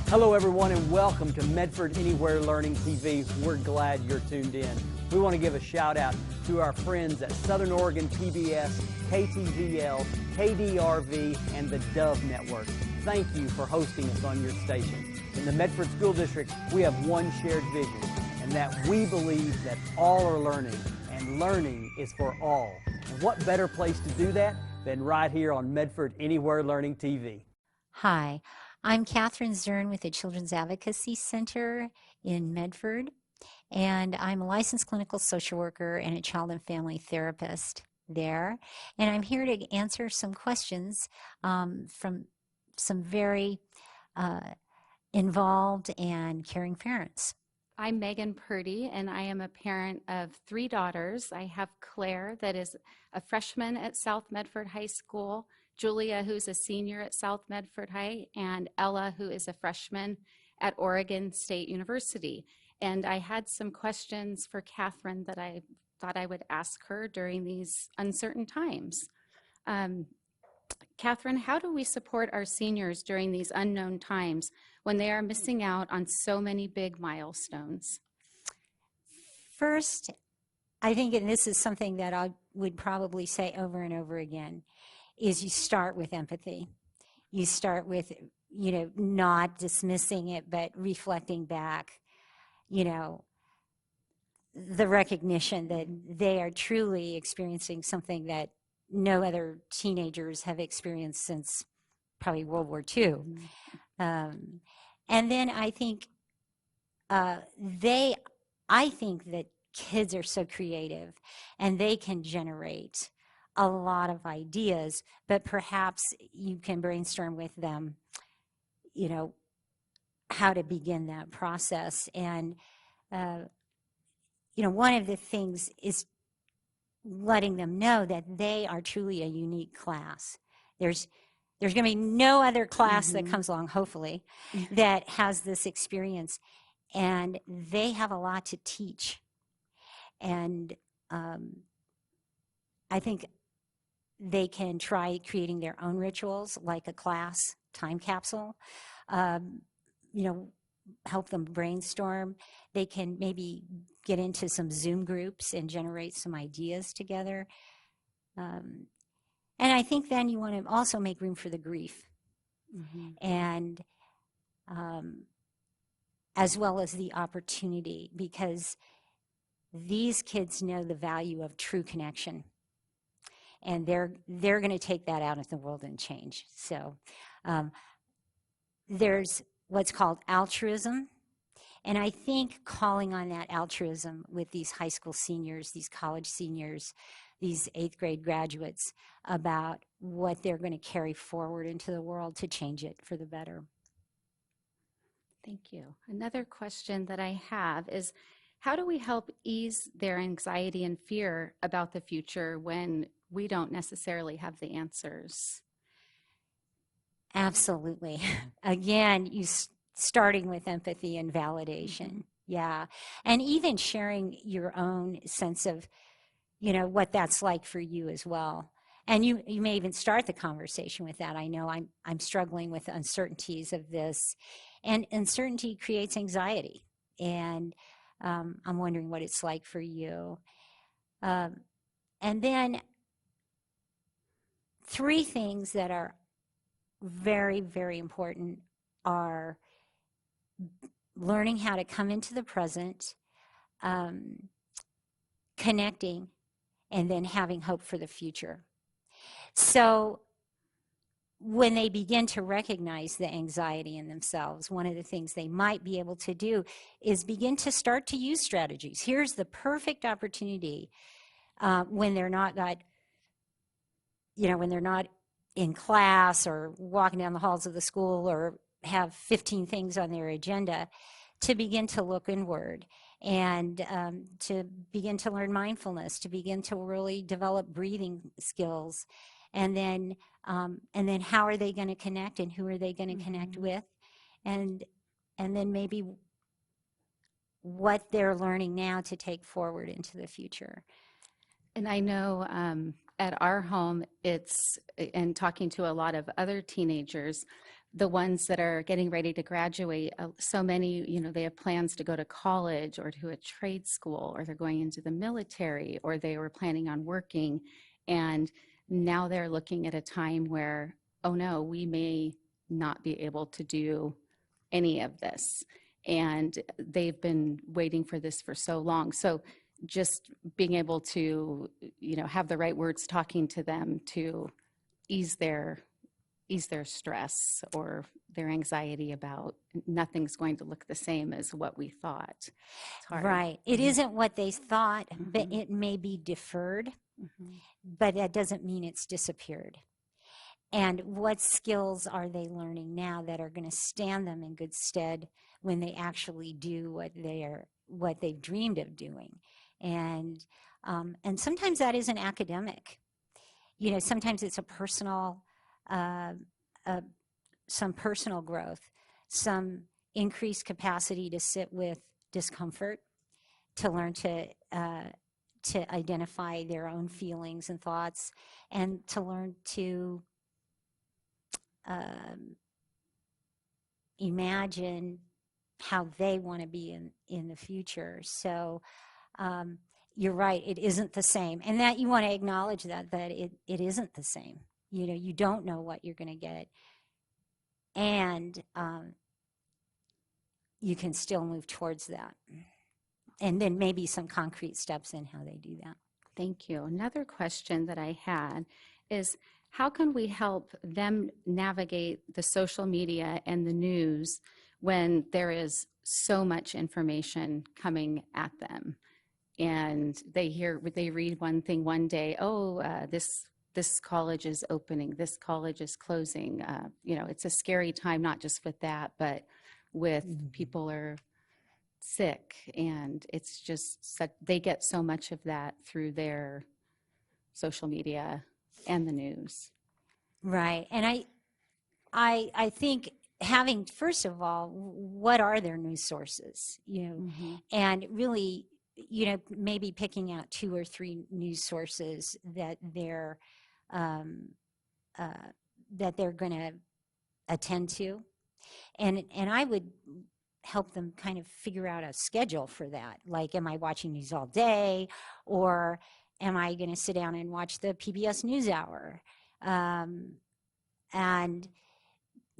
Hello everyone and welcome to Medford Anywhere Learning TV. We're glad you're tuned in. We want to give a shout out to our friends at Southern Oregon PBS, KTVL, KDRV, and the Dove Network. Thank you for hosting us on your station. In the Medford School District, we have one shared vision, and that we believe that all are learning, and learning is for all. And what better place to do that than right here on Medford Anywhere Learning TV. Hi, I'm Catherine Zern with the Children's Advocacy Center in Medford, and I'm a licensed clinical social worker and a child and family therapist there. And I'm here to answer some questions from some very involved and caring parents. I'm Megan Purdy, and I am a parent of 3 daughters. I have Claire, that is a freshman at South Medford High School, Julia, who's a senior at South Medford High, and Ella, who is a freshman at Oregon State University. And I had some questions for Catherine that I thought I would ask her during these uncertain times. Catherine, how do we support our seniors during these unknown times when they are missing out on so many big milestones? First, I think, and this is something that I would probably say over and over again, is you start with empathy. You start with, not dismissing it, but reflecting back, the recognition that they are truly experiencing something that no other teenagers have experienced since probably World War II. And then I think I think that kids are so creative and they can generate a lot of ideas, but perhaps you can brainstorm with them, how to begin that process. And, one of the things is letting them know that they are truly a unique class. There's going to be no other class that comes along, hopefully, that has this experience, and they have a lot to teach. And I think they can try creating their own rituals, like a class time capsule, help them brainstorm. They can maybe get into some Zoom groups and generate some ideas together. And I think then you want to also make room for the grief. And as well as the opportunity, because these kids know the value of true connection. And they're going to take that out into the world and change. So there's what's called altruism. And I think calling on that altruism with these high school seniors, these college seniors, these 8th grade graduates, about what they're going to carry forward into the world to change it for the better. Thank you. Another question that I have is, how do we help ease their anxiety and fear about the future when we don't necessarily have the answers? Absolutely. Again, starting with empathy and validation. Yeah. And even sharing your own sense of, what that's like for you as well. And you may even start the conversation with that. I know I'm struggling with uncertainties of this, and uncertainty creates anxiety. And I'm wondering what it's like for you. And then 3 things that are very, very important are learning how to come into the present, connecting, and then having hope for the future. So when they begin to recognize the anxiety in themselves, one of the things they might be able to do is begin to start to use strategies. Here's the perfect opportunity when they're not when they're not in class or walking down the halls of the school or have 15 things on their agenda, to begin to look inward and to begin to learn mindfulness, to begin to really develop breathing skills. And then how are they going to connect, and who are they going to connect with? And then maybe what they're learning now to take forward into the future. And I know at our home, and talking to a lot of other teenagers, the ones that are getting ready to graduate, so many, they have plans to go to college or to a trade school, or they're going into the military, or they were planning on working. And now they're looking at a time where, oh no, we may not be able to do any of this. And they've been waiting for this for so long. So just being able to, have the right words talking to them to ease their stress or their anxiety about nothing's going to look the same as what we thought. It's hard. Right. It isn't what they thought, but Mhm. it may be deferred, Mhm. but that doesn't mean it's disappeared. And what skills are they learning now that are going to stand them in good stead when they actually do what they've dreamed of doing? And sometimes that isn't academic. Sometimes it's a personal, uh, uh, some personal growth, some increased capacity to sit with discomfort, to learn to identify their own feelings and thoughts, and to learn to imagine how they want to be in the future. So you're right, it isn't the same. And that you want to acknowledge that it isn't the same. You don't know what you're going to get. And you can still move towards that. And then maybe some concrete steps in how they do that. Thank you. Another question that I had is, how can we help them navigate the social media and the news when there is so much information coming at them? And they read one thing one day, this college is opening, this college is closing. It's a scary time, not just with that, but with people are sick, and it's just they get so much of that through their social media and the news. Right. And I think having, first of all, what are their news sources, and really, maybe picking out 2 or 3 news sources that they're going to attend to. And I would help them kind of figure out a schedule for that. Like, am I watching news all day, or am I going to sit down and watch the PBS NewsHour? And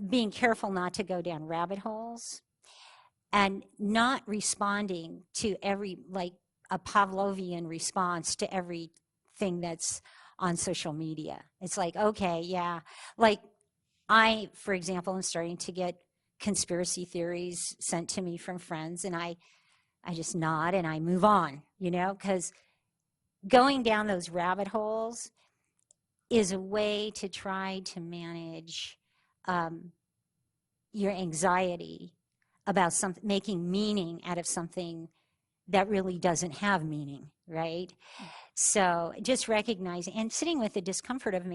being careful not to go down rabbit holes, and not responding to like a Pavlovian response to everything that's on social media. It's like, okay, yeah. Like, I, for example, am starting to get conspiracy theories sent to me from friends, and I just nod and I move on, because going down those rabbit holes is a way to try to manage your anxiety about making meaning out of something that really doesn't have meaning, right? So just recognizing and sitting with the discomfort of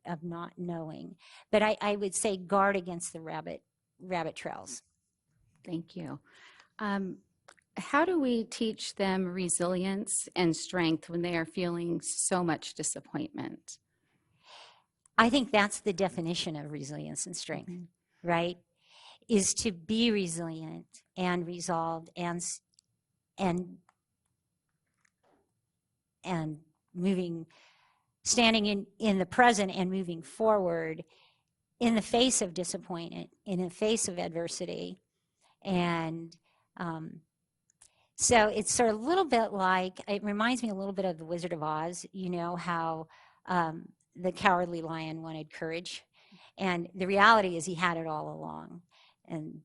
of not knowing. But I would say guard against the rabbit trails. Thank you. How do we teach them resilience and strength when they are feeling so much disappointment? I think that's the definition of resilience and strength, right? Is to be resilient and resolved and moving, standing in the present and moving forward in the face of disappointment, in the face of adversity. And so it's sort of a little bit like, it reminds me a little bit of the Wizard of Oz, how the Cowardly Lion wanted courage. And the reality is he had it all along. And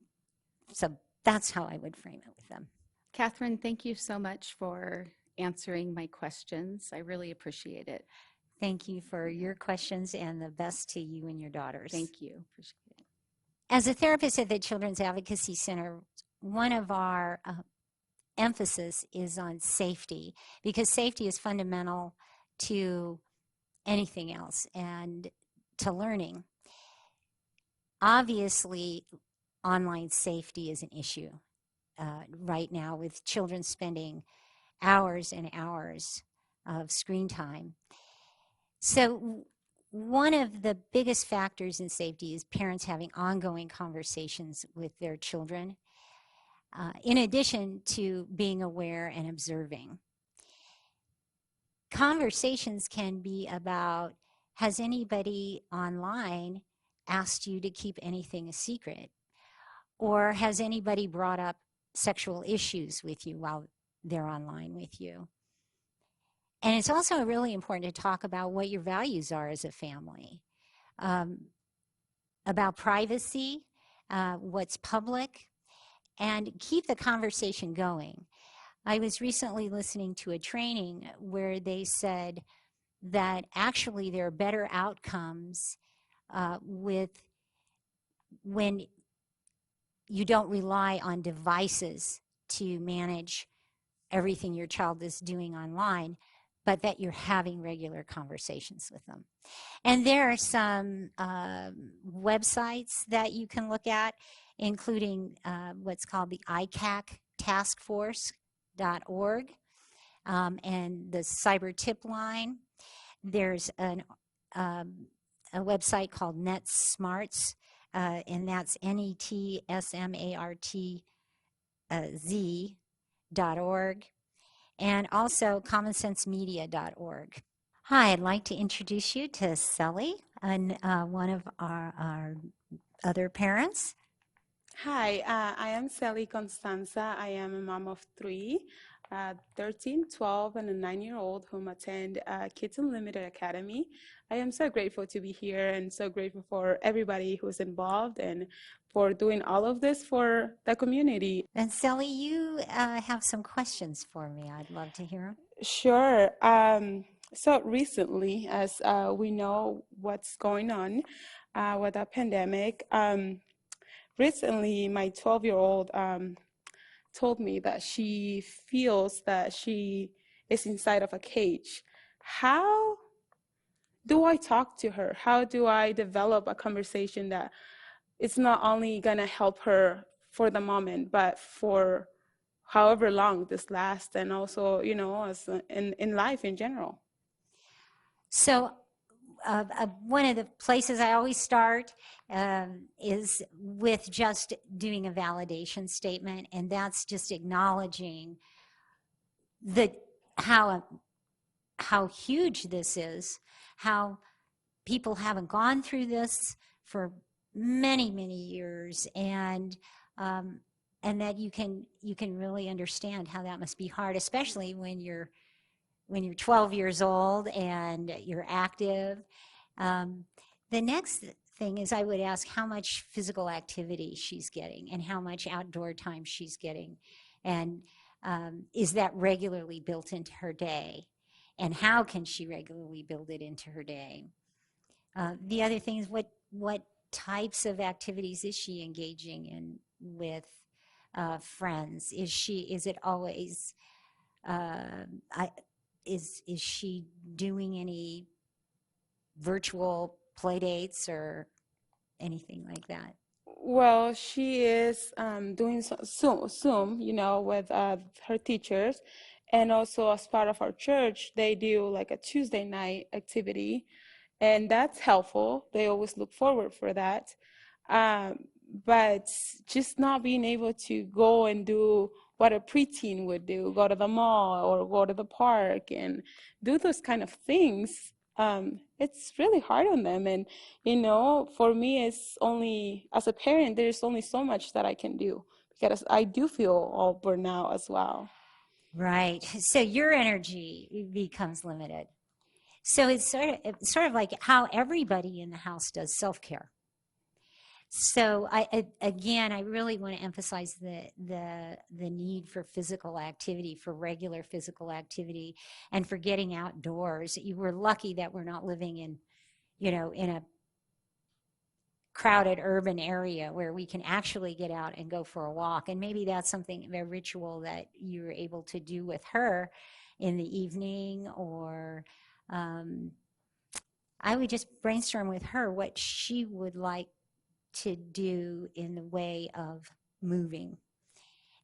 so that's how I would frame it with them. Catherine, thank you so much for answering my questions. I really appreciate it. Thank you for your questions, and the best to you and your daughters. Thank you. Appreciate it. As a therapist at the Children's Advocacy Center, one of our emphasis is on safety, because safety is fundamental to anything else and to learning. Obviously, online safety is an issue right now, with children spending hours and hours of screen time. So one of the biggest factors in safety is parents having ongoing conversations with their children, in addition to being aware and observing. Conversations can be about, has anybody online asked you to keep anything a secret? Or has anybody brought up sexual issues with you while they're online with you? And it's also really important to talk about what your values are as a family, about privacy, what's public, and keep the conversation going. I was recently listening to a training where they said that actually there are better outcomes with when you don't rely on devices to manage everything your child is doing online, but that you're having regular conversations with them. And there are some websites that you can look at, including what's called the ICAC taskforce.org and the cyber tip line. There's a website called NetSmarts, and that's NETSMARTZ.org, and also commonsensemedia.org. Hi, I'd like to introduce you to Sally, and one of our other parents. Hi, I am Sally Constanza. I am a mom of three, 13, 12, and a 9-year-old whom attend Kids Unlimited Academy. I am so grateful to be here and so grateful for everybody who's involved and for doing all of this for the community. And Sally, you have some questions for me. I'd love to hear them. Sure. So recently, as we know what's going on with the pandemic, recently my 12-year-old told me that she feels that she is inside of a cage. How do I talk to her? How do I develop a conversation that it's not only going to help her for the moment, but for however long this lasts, and also, you know, as in life in general? So one of the places I always start is with just doing a validation statement, and that's just acknowledging how huge this is, how people haven't gone through this for many, many years, and that you can really understand how that must be hard, especially when you're 12 years old and you're active. The next thing is I would ask how much physical activity she's getting and how much outdoor time she's getting. And is that regularly built into her day? And how can she regularly build it into her day? The other thing is what types of activities is she engaging in with friends? Is it always, is she doing any virtual play dates or anything like that? Well, she is doing Zoom, you know, with her teachers. And also as part of our church, they do like a Tuesday night activity. And that's helpful. They always look forward for that. But just not being able to go and do what a preteen would do, go to the mall or go to the park and do those kind of things, it's really hard on them. And, you know, for me, it's only, as a parent, there's only so much that I can do because I do feel all burned out as well. Right. So your energy becomes limited. So it's sort of like how everybody in the house does self-care. So I really want to emphasize the need for physical activity, for regular physical activity, and for getting outdoors. We're lucky that we're not living in a crowded urban area where we can actually get out and go for a walk. And maybe that's something, a ritual that you're able to do with her in the evening, or I would just brainstorm with her what she would like to do in the way of moving.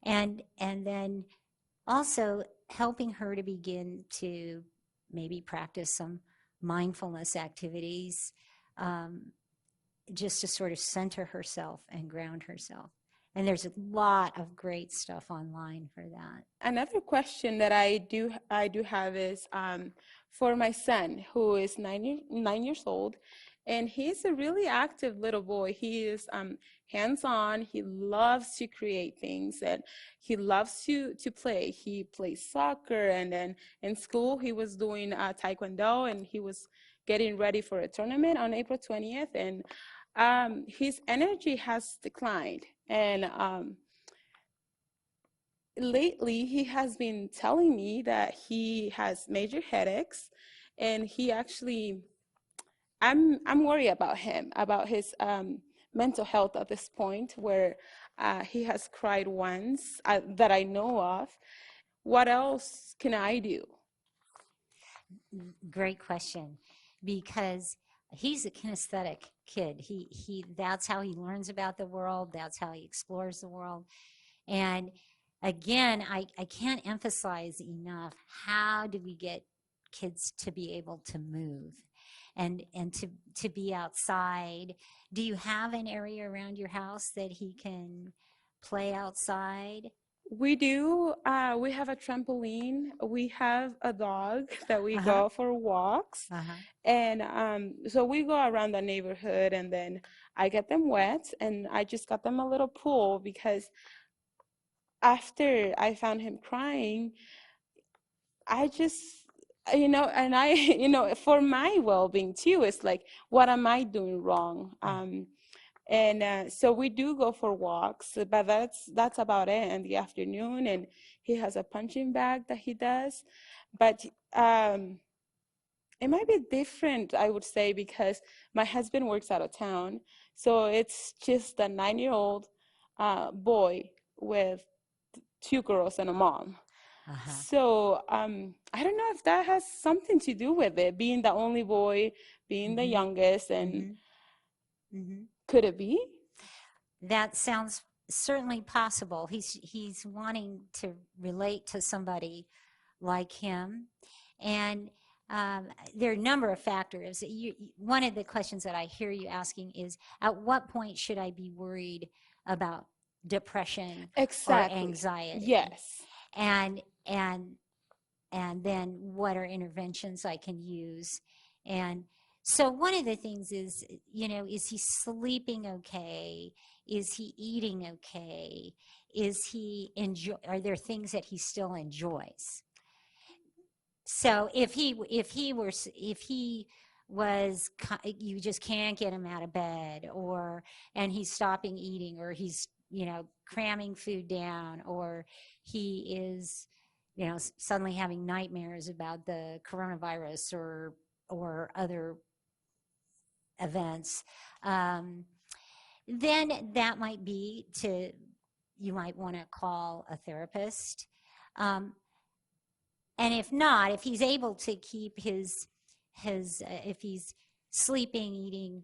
And then also helping her to begin to maybe practice some mindfulness activities, just to sort of center herself and ground herself. And there's a lot of great stuff online for that. Another question that I do have is for my son, who is 9 years old, and he's a really active little boy. He is hands-on. He loves to create things, and he loves to play. He plays soccer, and then in school he was doing taekwondo, and he was getting ready for a tournament on April 20th, and his energy has declined, and lately he has been telling me that he has major headaches, and he actually, I'm worried about him, about his mental health at this point, where he has cried once that I know of. What else can I do? Great question, because he's a kinesthetic kid. He that's how he learns about the world. That's how he explores the world. And again, I can't emphasize enough, how do we get kids to be able to move and to be outside? Do you have an area around your house that he can play outside? We do. We have a trampoline. We have a dog that we Uh-huh. go for walks. Uh-huh. And so we go around the neighborhood, and then I get them wet, and I just got them a little pool, because after I found him crying, I just, and I, for my well-being too, it's like, what am I doing wrong? And so we do go for walks, but that's about it in the afternoon. And he has a punching bag that he does, but it might be different, I would say, because my husband works out of town, so it's just a 9-year-old boy with 2 girls and a mom. Uh-huh. So I don't know if that has something to do with it, being the only boy, being the youngest, and could it be? That sounds certainly possible. He's wanting to relate to somebody like him, and there are a number of factors. One of the questions that I hear you asking is, at what point should I be worried about depression Exactly. or anxiety? Yes. And then what are interventions I can use? And so one of the things is, is he sleeping okay? Is he eating okay? Are there things that he still enjoys? So if he was, you just can't get him out of bed, and he's stopping eating, or he's, cramming food down, or he is, suddenly having nightmares about the coronavirus or other events, then that might be you might want to call a therapist. And if not, if he's able to keep if he's sleeping, eating,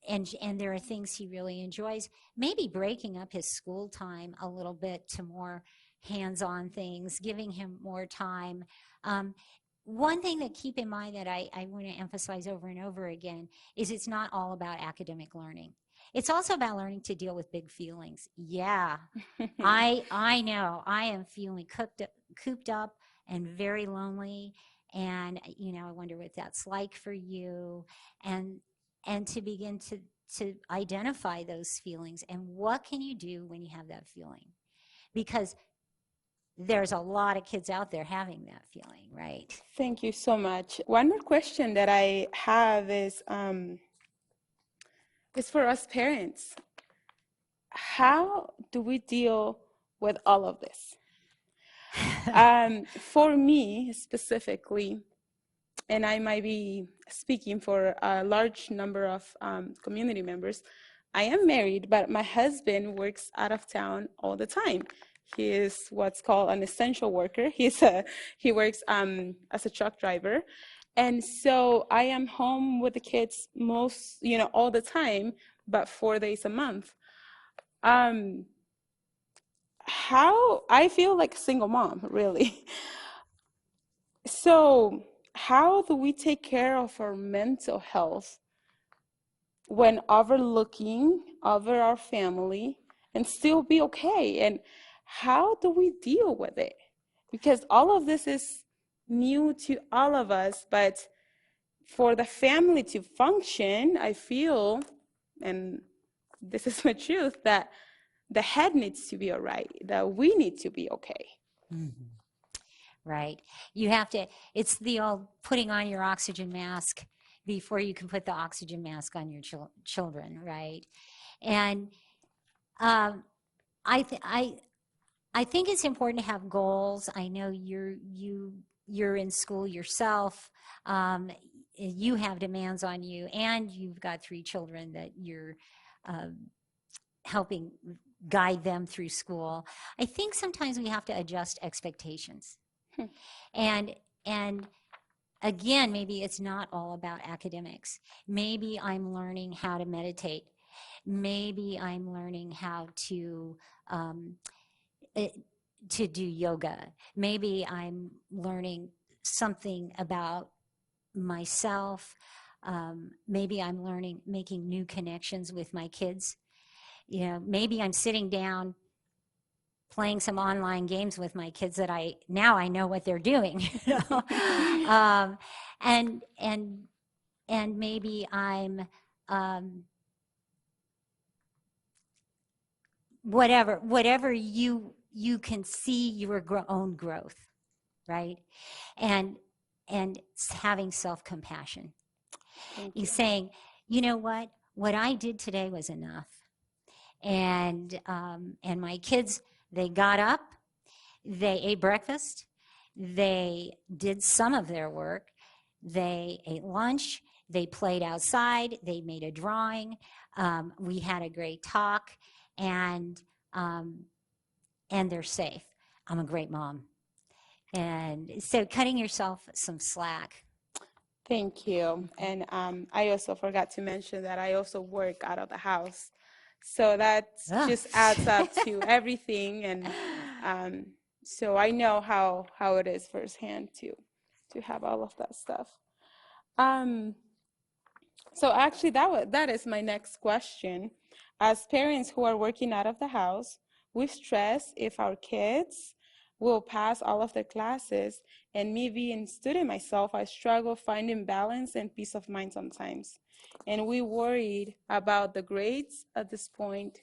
and there are things he really enjoys, maybe breaking up his school time a little bit to more hands-on things, giving him more time. One thing to keep in mind that I want to emphasize over and over again is it's not all about academic learning. It's also about learning to deal with big feelings. Yeah, I know. I am feeling cooped up and very lonely, and I wonder what that's like for you, and to begin to identify those feelings, and what can you do when you have that feeling, because there's a lot of kids out there having that feeling, right? Thank you so much. One more question that I have is for us parents. How do we deal with all of this? For me specifically, and I might be speaking for a large number of community members, I am married, but my husband works out of town all the time. He is what's called an essential worker. He works as a truck driver. And so I am home with the kids all the time, but 4 days a month. How I feel like a single mom, really. So how do we take care of our mental health when overlooking over our family and still be okay? And how do we deal with it? Because all of this is new to all of us, but for the family to function, I feel, and this is my truth, that the head needs to be all right, that we need to be okay. Mm-hmm. Right. You have to, it's the old putting on your oxygen mask before you can put the oxygen mask on your children, right? And I, th- I think it's important to have goals. I know you're in school yourself. You have demands on you, and you've got 3 children that you're helping guide them through school. I think sometimes we have to adjust expectations. And again, maybe it's not all about academics. Maybe I'm learning how to meditate. Maybe I'm learning how to do yoga. Maybe I'm learning something about myself. Maybe I'm learning, making new connections with my kids. You know, maybe I'm sitting down playing some online games with my kids that I know what they're doing. You know? And maybe I'm whatever you can see your own growth, right? And having self-compassion. He's saying, you know what I did today was enough. And my kids, they got up, they ate breakfast, they did some of their work, they ate lunch, they played outside, they made a drawing, we had a great talk, and they're safe. I'm a great mom. And so cutting yourself some slack. Thank you. And I also forgot to mention that I also work out of the house. So that just adds up to everything. And so I know how it is firsthand to have all of that stuff. So actually that is my next question. As parents who are working out of the house, we stress if our kids will pass all of their classes, and me being a student myself, I struggle finding balance and peace of mind sometimes. And we worried about the grades at this point,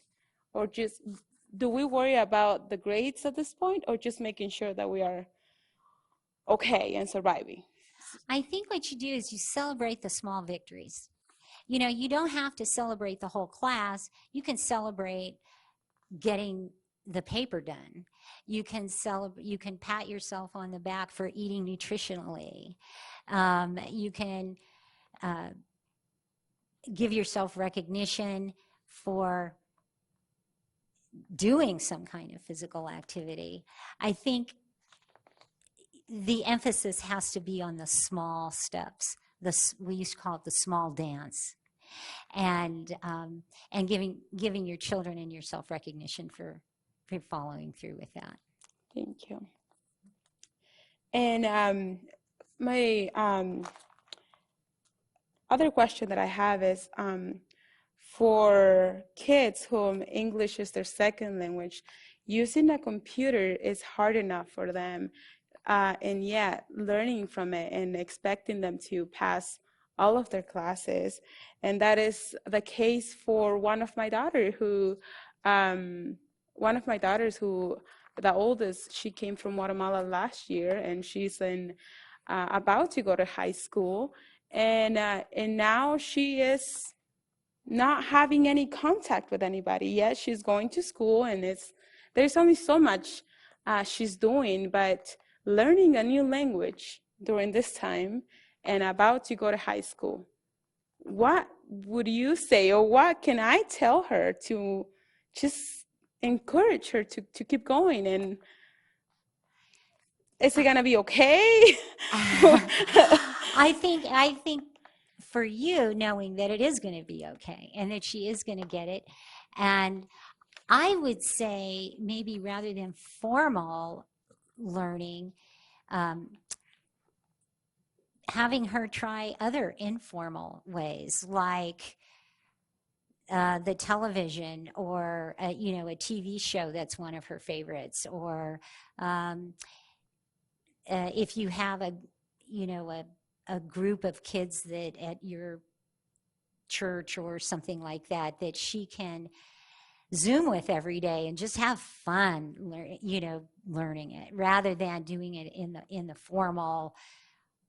or just, do we worry about the grades at this point, or just making sure that we are okay and surviving? I think what you do is you celebrate the small victories. You know, you don't have to celebrate the whole class. You can celebrate getting the paper done. You can celebrate. You can pat yourself on the back for eating nutritionally. You can give yourself recognition for doing some kind of physical activity. I think the emphasis has to be on the small steps. We used to call it the small dance. And giving your children and yourself recognition for following through with that. Thank you. And my other question that I have is, for kids whom English is their second language, using a computer is hard enough for them, and yet learning from it and expecting them to pass all of their classes. And that is the case for one of my daughters who, the oldest, she came from Guatemala last year, and she's about to go to high school. And now she is not having any contact with anybody yet. She's going to school, and there's only so much she's doing, but learning a new language during this time and about to go to high school. What would you say, or what can I tell her to just encourage her to keep going? And is it gonna be okay? I think for you, knowing that it is going to be okay and that she is going to get it, and I would say maybe rather than formal learning, having her try other informal ways, like the television, or you know, a TV show that's one of her favorites, or if you have a, you know, a group of kids that at your church or something like that, that she can Zoom with every day and just have fun, you know, learning it, rather than doing it in the formal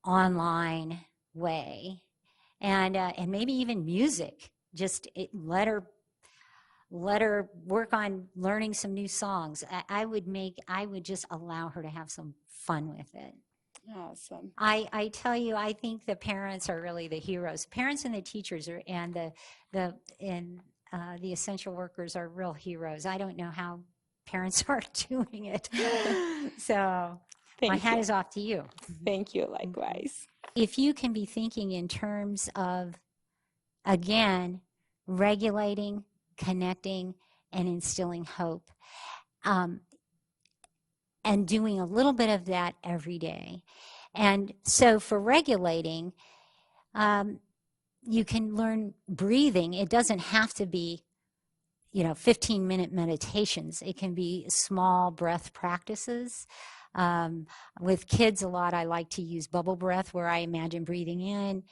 online way. And maybe even music. Just let her work on learning some new songs. I would just allow her to have some fun with it. Awesome. I tell you, I think the parents are really the heroes. Parents and the teachers are, and the essential workers are real heroes. I don't know how parents are doing it. So my hat is off to you. Thank you, likewise. If you can be thinking in terms of, again, regulating, connecting, and instilling hope, and doing a little bit of that every day. And so for regulating, you can learn breathing. It doesn't have to be, you know, 15-minute meditations. It can be small breath practices. With kids a lot, I like to use bubble breath, where I imagine breathing in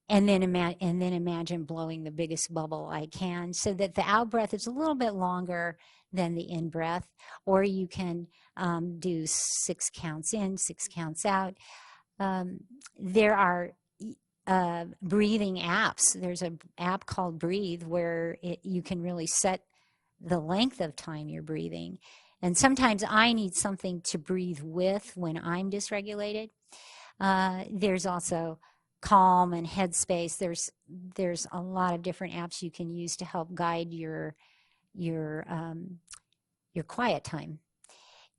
and then imagine blowing the biggest bubble I can, so that the out breath is a little bit longer than the in breath. Or you can do 6 counts in, 6 counts out. There are breathing apps. There's an app called Breathe, where you can really set the length of time you're breathing. And sometimes I need something to breathe with when I'm dysregulated. There's also Calm and Headspace. There's a lot of different apps you can use to help guide your quiet time.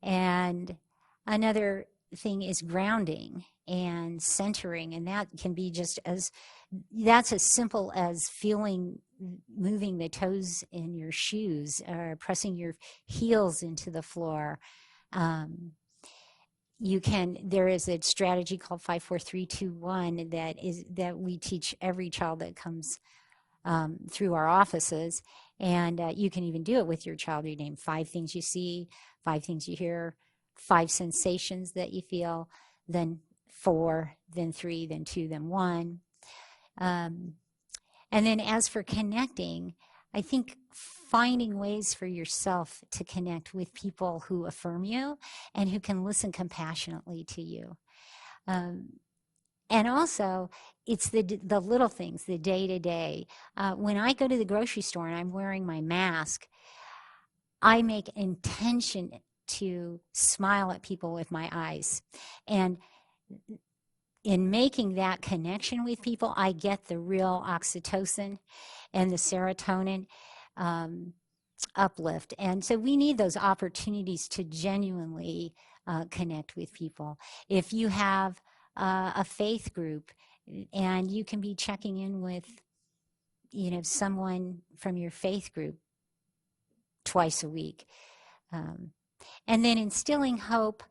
And another thing is grounding and centering, and that can be that's as simple as moving the toes in your shoes, or pressing your heels into the floor. There is a strategy called 5-4-3-2-1 that we teach every child that comes through our offices. And you can even do it with your child. You name 5 things you see, 5 things you hear, 5 sensations that you feel, then 4, then 3, then 2, then 1. And then as for connecting, I think finding ways for yourself to connect with people who affirm you and who can listen compassionately to you. And also, it's the little things, the day-to-day. When I go to the grocery store and I'm wearing my mask, I make intention to smile at people with my eyes. And in making that connection with people, I get the real oxytocin and the serotonin uplift. And so we need those opportunities to genuinely connect with people. If you have a faith group, and you can be checking in with, you know, someone from your faith group twice a week. And then instilling hope,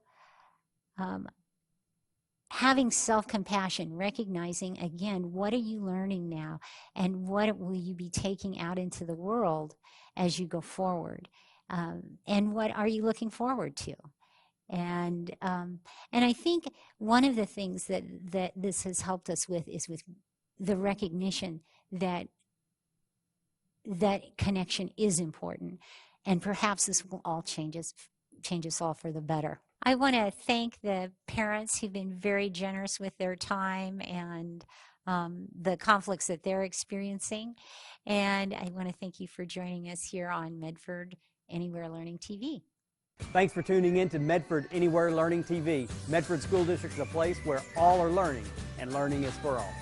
having self-compassion, recognizing, again, what are you learning now, and what will you be taking out into the world as you go forward, and what are you looking forward to? And I think one of the things that this has helped us with is with the recognition that connection is important, and perhaps this will all change us all for the better. I want to thank the parents who've been very generous with their time and the conflicts that they're experiencing. And I want to thank you for joining us here on Medford Anywhere Learning TV. Thanks for tuning in to Medford Anywhere Learning TV. Medford School District is a place where all are learning, and learning is for all.